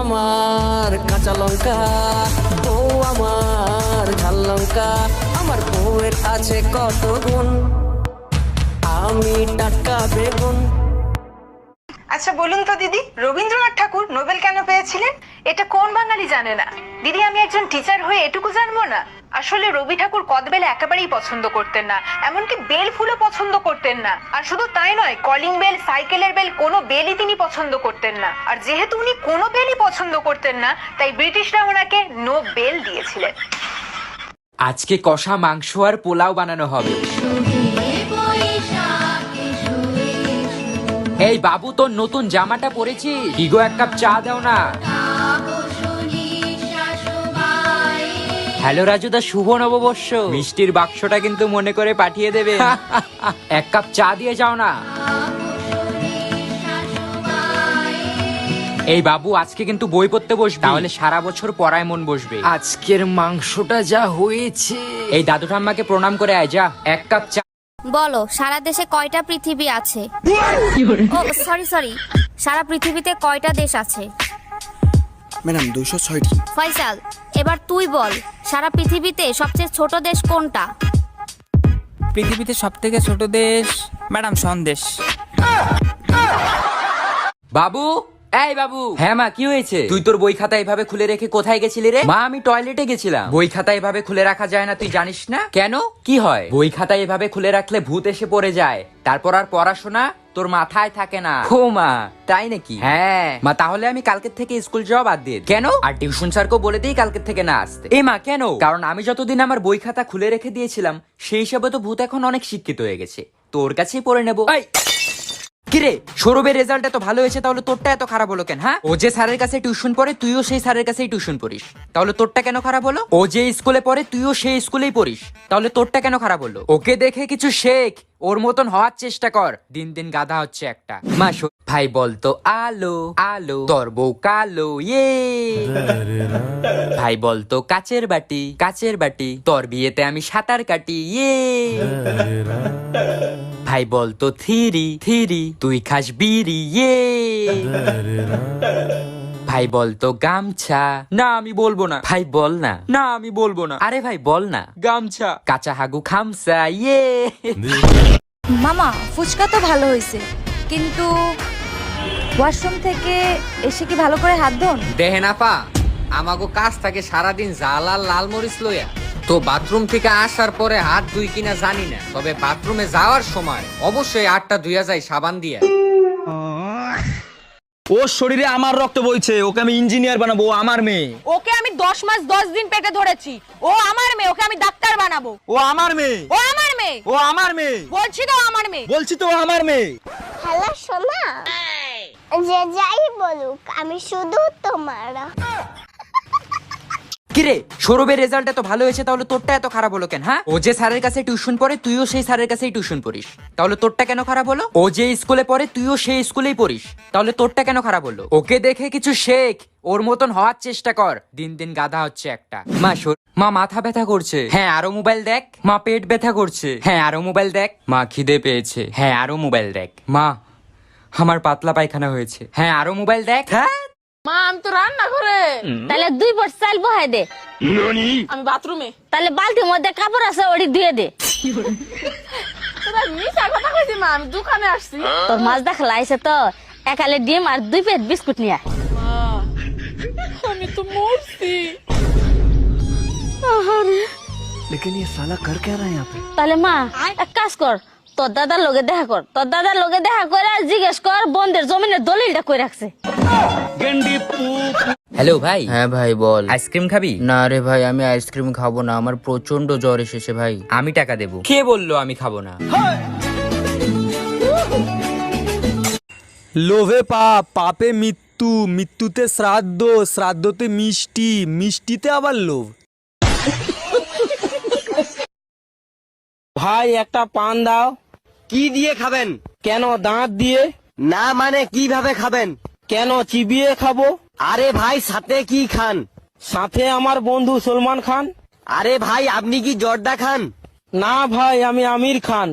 আমার কাঁচা লঙ্কা, বউ আমার ঝাল লঙ্কা, আমার বউয়ের আছে কত গুণ, আমি টাটকা বেগুন। আচ্ছা বলুন তো দিদি, রবীন্দ্রনাথ ঠাকুর নোবেল কেন পেয়েছিলেন? এটা কোন বাঙালি জানে না? দিদি আমি একজন টিচার হয়ে এটুকু জানবো না? আসলে রবি ঠাকুর কদবেল একেবারেই পছন্দ করতেন না, এমনকি বেল ফুলও পছন্দ করতেন না। আর শুধু তাই নয়, কলিং বেল, সাইকেলের বেল, কোনো বেলই তিনি পছন্দ করতেন না। আর যেহেতু উনি কোনো বেলই পছন্দ করতেন না, তাই ব্রিটিশরা ওনাকে নো বেল দিয়েছিলেন। আজকে কষা মাংস আর পোলাও বানানো হবে। এই বাবু, তোর নতুন জামাটা পরেছি, ইগো এক কাপ চা দাও না। হ্যালো রাজুদা, শুভ নববর্ষ। মিষ্টির বাক্সটা কিন্তু মনে করে পাঠিয়ে দেবে। এক কাপ চা দিয়ে যাও না। এই বাবু, আজকে কিন্তু বই পড়তে বসবি, তাহলে সারা বছর পড়ায় মন বসবে। আজকের মাংসটা যা হয়েছে। এই দাদু ঠাম্মাকে প্রণাম করে আয়, যা এক কাপ চা। বলো, সারা দেশে কয়টা পৃথিবী আছে? ও সরি, সারা পৃথিবীতে কয়টা দেশ আছে? ম্যাডাম 206টি। ফয়সাল, এবার তুই বল, সারা পৃথিবীতে সবচেয়ে ছোট দেশ কোনটা? পৃথিবীতে সব থেকে ছোট দেশ ম্যাডাম সন্দেশ। বাবু, এই বাবু। হ্যাঁ মা, কি হয়েছে? তুই তোর বই খাতা এভাবে খুলে রেখে কোথায় গেছিলি রে? মা, আমি টয়লেটে গেছিলাম। বই খাতা এভাবে খুলে রাখা যায় না, তুই জানিস না? কেন, কি হয়? বই খাতা এভাবে খুলে রাখলে ভূত এসে পড়ে যায়, তারপর আর পড়াশোনা তোর মাথায় থাকে না। ও মা, তাই নাকি? হ্যাঁ মা, তাহলে আমি কালকের থেকে স্কুল যাওয়া বাদ দিয়ে দিই। কেন? আর টিউশন স্যারকেও বলে দিই কালকের থেকে না আসতে। এ মা, কেন? কারণ আমি যতদিন আমার বই খাতা খুলে রেখে দিয়েছিলাম, সেই হিসাবে তো ভূত এখন অনেক শিক্ষিত হয়ে গেছে, তোর কাছেই পড়ে নেবো। কিরে, সৌরভের রেজাল্ট এত ভালো হয়েছে, তাহলে তোরটা এত খারাপ হলো কেন? হ্যাঁ, ও যে স্যারের কাছে টিউশন পড়ে, তুইও সেই স্যারের কাছেই টিউশন পড়িস, তাহলে তোরটা কেন খারাপ হলো? ও যে স্কুলে পড়ে, তুইও সেই স্কুলেই পড়িস, তাহলে তোরটা কেন খারাপ হলো? ওকে দেখে কিছু শেখ, ওর মতন হওয়ার চেষ্টা কর, দিন দিন গাধা হচ্ছে একটা। মা, ভাই বলতো আলো আলো, তোর বউ কালো, ইয়ে। ভাই বলতো কাচের বাটি কাচের বাটি, তোর বিয়েতে আমি সাঁতার কাটি, ইয়ে। ভাই বলতো থিরি থিরি, তুই খাস বিড়ি, ইয়ে। ভাই বলতো গামছা। না, আমি বলবো না। ভাই বল না। না, আমি বলবো না। আরে ভাই বল না। গামছা। কাঁচা হাগু খামসা, ইয়ে। মামা, ফুচকা তো ভালো হয়েছে, কিন্তু ওয়াশরুম থেকে এসে কি ভালো করে হাত ধোন? দেহে না পা, আমাগো কাজ থাকে সারাদিন জাল আর লাল মরিচ লইয়া, তো বাথরুম থেকে আসার পরে হাত ধুই কিনা জানি না, তবে বাথরুমে যাওয়ার সময় অবশ্যই হাতটা ধুইয়া যায় সাবান দিয়া। ওর শরীরে আমার রক্ত বইছে, ওকে আমি ইঞ্জিনিয়ার বানাবো, ও আমার মেয়ে। ওকে আমি 10 মাস 10 দিন পেটে ধরেছি, ও আমার মেয়ে, ওকে আমি ডাক্তার বানাবো। ও আমার মেয়ে, ও আমার মেয়ে, ও আমার মেয়ে, বলছি তো আমার মেয়ে, বলছি তো ও আমার মেয়ে। হ্যালো সোনা, যে যাই বলুক আমি শুধু তোমার। কিরে, সৌরভের রেজাল্ট এত ভালো হয়েছে, তাহলে তোরটা এত খারাপ হলো কেন? হ্যাঁ, ও যে স্যারের কাছে টিউশন পড়ে, তুইও সেই স্যারের কাছেই টিউশন পড়িস, তাহলে তোরটা কেন খারাপ হলো? ও যে স্কুলে পড়ে, তুইও সেই স্কুলেই পড়িস, তাহলে তোরটা কেন খারাপ হলো? ওকে দেখে কিছু শেখ, ওর মতন হওয়ার চেষ্টা কর, দিন দিন গাধা হচ্ছে একটা। মা, মা মাথা ব্যথা করছে। হ্যাঁ, আরো মোবাইল দেখ। মা, পেট ব্যথা করছে। হ্যাঁ, আরো মোবাইল দেখ। মা, খিদে পেয়েছে। হ্যাঁ, আরো মোবাইল দেখ। মা, আমার পাতলা পায়খানা হয়েছে। হ্যাঁ, আরো মোবাইল দেখ। হ্যাঁ মা, আমি তো রান্না করে। তাহলে 2 বট চাল বহাই দে। আমি বাথরুমে। তাহলে বালতির মধ্যে কাপড় আছে, ওটি ধুয়ে দে। তোরা মিছা কথা কইছিস মা, আমি দোকানে আসছি। তোর মাছ দেখা আইছে তো, একালে ডিম আর 2 প্লেট বিস্কুট নিয়ে আয়। আমি তো মরছি। लेकिन ये साला कर क्या रहा है यहाँ पे? তাহলে মা, এক কাজ কর, তোর দাদার লগে দেখা কর, তোর দাদার লগে দেখা করে আর জিজ্ঞেস কর বন্ধের জমিনের দলিলটা কই রাখছে। হ্যালো ভাই। হ্যাঁ ভাই বল। আইসক্রিম খাবি? না রে ভাই, আমি আইসক্রিম খাবো না, আমার প্রচন্ড জ্বর এসেছে ভাই। আমি টাকা দেবো। কে বললো আমি খাবো না? লোভে পাপ, পাপে মৃত্যু, মৃত্যুতে শ্রাদ্ধ, শ্রাদ্ধতে মিষ্টি, মিষ্টিতে আবার লোভ। ভাই একটা পান দাও। কি দিয়ে খাবেন? কেন, দাঁত দিয়ে? না মানে কিভাবে খাবেন? কেন, চিবিয়ে খাবো। আরে ভাই, সাথে কি খান? সাথে আমার বন্ধু সলমান খান। আরে ভাই, আপনি কি জর্দা খান? না ভাই, আমি আমির খান।